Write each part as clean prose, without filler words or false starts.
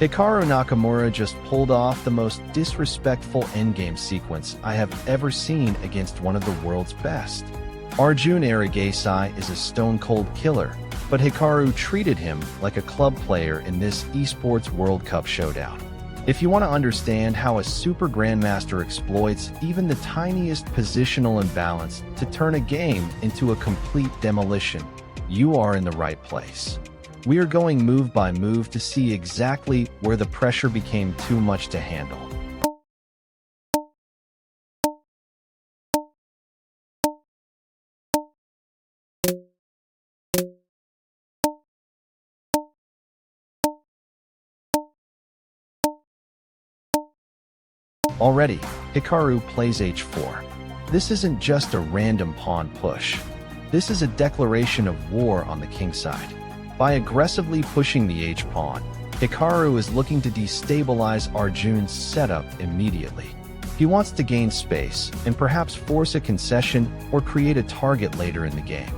Hikaru Nakamura just pulled off the most disrespectful endgame sequence I have ever seen against one of the world's best. Arjun Erigaisi is a stone-cold killer, but Hikaru treated him like a club player in this Esports World Cup showdown. If you want to understand how a super Grandmaster exploits even the tiniest positional imbalance to turn a game into a complete demolition, you are in the right place. We are going move by move to see exactly where the pressure became too much to handle. Already, Hikaru plays h4. This isn't just a random pawn push. This is a declaration of war on the king side. By aggressively pushing the h-pawn, Hikaru is looking to destabilize Arjun's setup immediately. He wants to gain space and perhaps force a concession or create a target later in the game.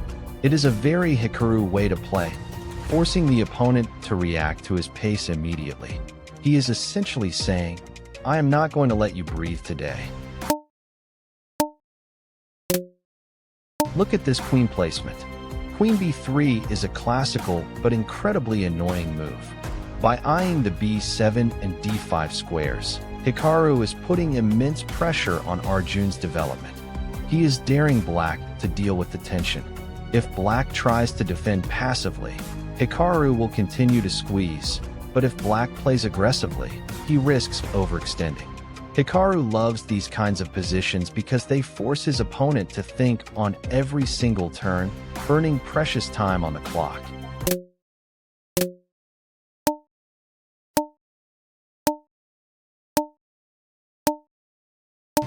It is a very Hikaru way to play, forcing the opponent to react to his pace immediately. He is essentially saying, "I am not going to let you breathe today." Look at this queen placement. Queen b3 is a classical but incredibly annoying move. By eyeing the b7 and d5 squares, Hikaru is putting immense pressure on Arjun's development. He is daring black to deal with the tension. If black tries to defend passively, Hikaru will continue to squeeze, but if black plays aggressively, he risks overextending. Hikaru loves these kinds of positions because they force his opponent to think on every single turn, burning precious time on the clock.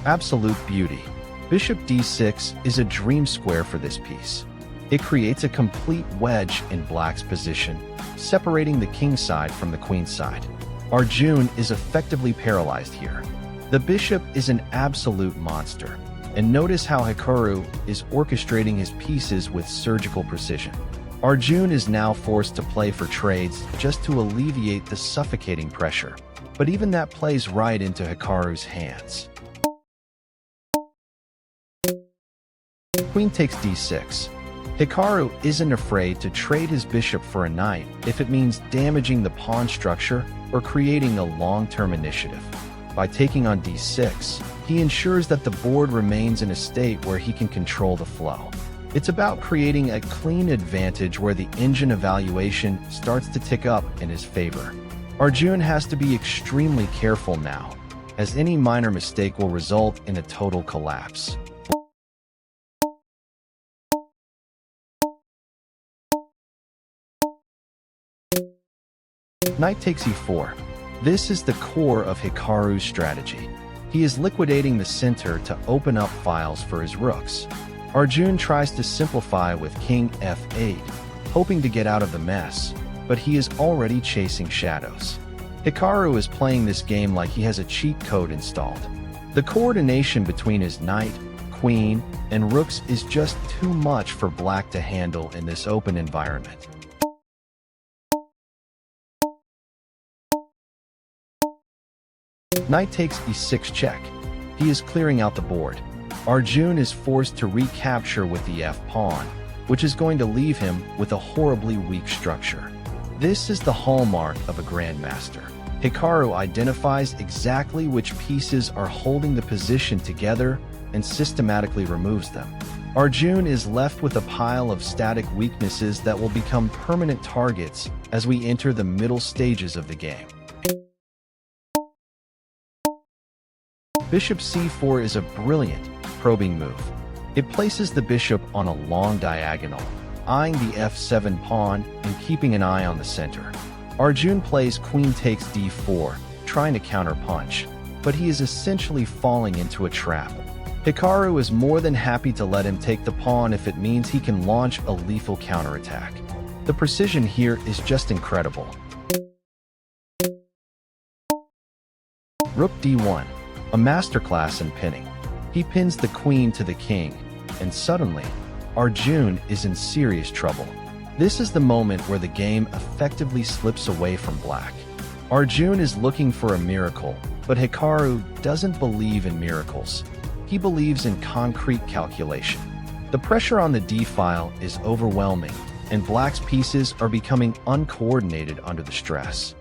Absolute beauty. Bishop d6 is a dream square for this piece. It creates a complete wedge in black's position, separating the king side from the queen side. Arjun is effectively paralyzed here. The bishop is an absolute monster, and notice how Hikaru is orchestrating his pieces with surgical precision. Arjun is now forced to play for trades just to alleviate the suffocating pressure, but even that plays right into Hikaru's hands. Queen takes d6. Hikaru isn't afraid to trade his bishop for a knight if it means damaging the pawn structure or creating a long-term initiative. By taking on d6, he ensures that the board remains in a state where he can control the flow. It's about creating a clean advantage where the engine evaluation starts to tick up in his favor. Arjun has to be extremely careful now, as any minor mistake will result in a total collapse. Knight takes e4. This is the core of Hikaru's strategy. He is liquidating the center to open up files for his rooks. Arjun tries to simplify with king f8, hoping to get out of the mess, but he is already chasing shadows. Hikaru is playing this game like he has a cheat code installed. The coordination between his knight, queen, and rooks is just too much for black to handle in this open environment. Knight takes e6 check. He is clearing out the board. Arjun is forced to recapture with the f-pawn, which is going to leave him with a horribly weak structure. This is the hallmark of a Grandmaster. Hikaru identifies exactly which pieces are holding the position together and systematically removes them. Arjun is left with a pile of static weaknesses that will become permanent targets as we enter the middle stages of the game. Bishop c4 is a brilliant, probing move. It places the bishop on a long diagonal, eyeing the f7 pawn and keeping an eye on the center. Arjun plays queen takes d4, trying to counterpunch, but he is essentially falling into a trap. Hikaru is more than happy to let him take the pawn if it means he can launch a lethal counterattack. The precision here is just incredible. Rook d1. A masterclass in pinning. He pins the queen to the king, and suddenly, Arjun is in serious trouble. This is the moment where the game effectively slips away from black. Arjun is looking for a miracle, but Hikaru doesn't believe in miracles. He believes in concrete calculation. The pressure on the d-file is overwhelming, and Black's pieces are becoming uncoordinated under the stress.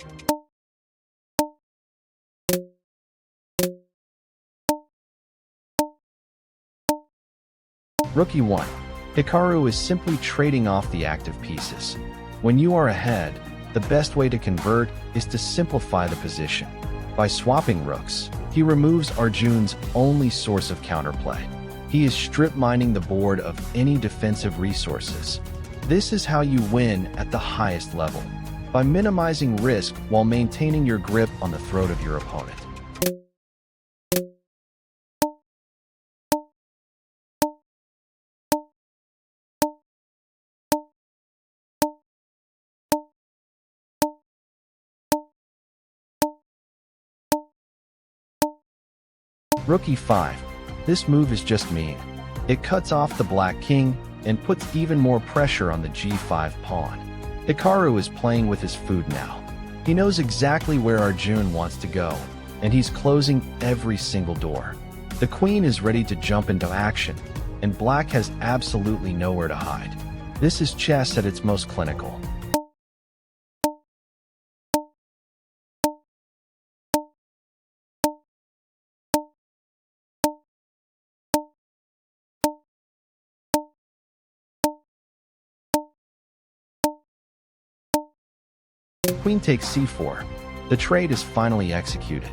Rook e1. Hikaru is simply trading off the active pieces. When you are ahead, the best way to convert is to simplify the position. By swapping rooks, he removes Arjun's only source of counterplay. He is strip mining the board of any defensive resources. This is how you win at the highest level, by minimizing risk while maintaining your grip on the throat of your opponent. Rook e5. This move is just mean. It cuts off the black king and puts even more pressure on the g5 pawn. Hikaru is playing with his food now. He knows exactly where Arjun wants to go, and he's closing every single door. The queen is ready to jump into action, and black has absolutely nowhere to hide. This is chess at its most clinical. Queen takes c4. The trade is finally executed.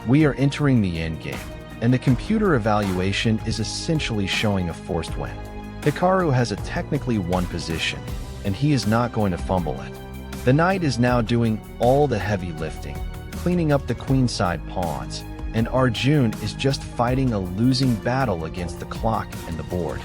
We are entering the endgame, and the computer evaluation is essentially showing a forced win. Hikaru has a technically won position, and he is not going to fumble it. The knight is now doing all the heavy lifting, cleaning up the queenside pawns, and Arjun is just fighting a losing battle against the clock and the board.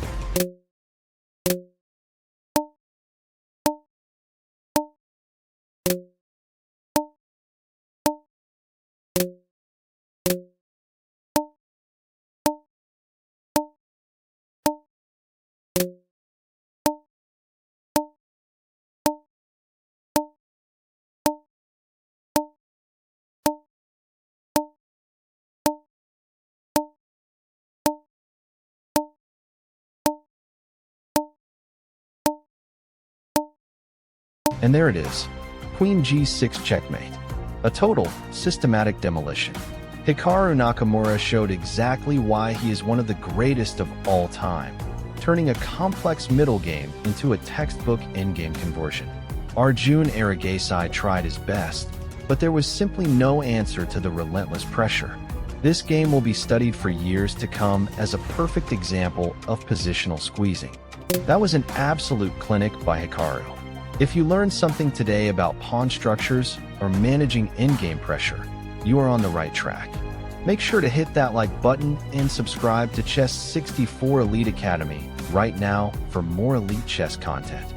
And there it is. Queen g6 checkmate. A total, systematic demolition. Hikaru Nakamura showed exactly why he is one of the greatest of all time, turning a complex middle game into a textbook endgame conversion. Arjun Erigaisi tried his best, but there was simply no answer to the relentless pressure. This game will be studied for years to come as a perfect example of positional squeezing. That was an absolute clinic by Hikaru. If you learned something today about pawn structures or managing endgame pressure, you are on the right track. Make sure to hit that like button and subscribe to Chess 64 Elite Academy right now for more elite chess content.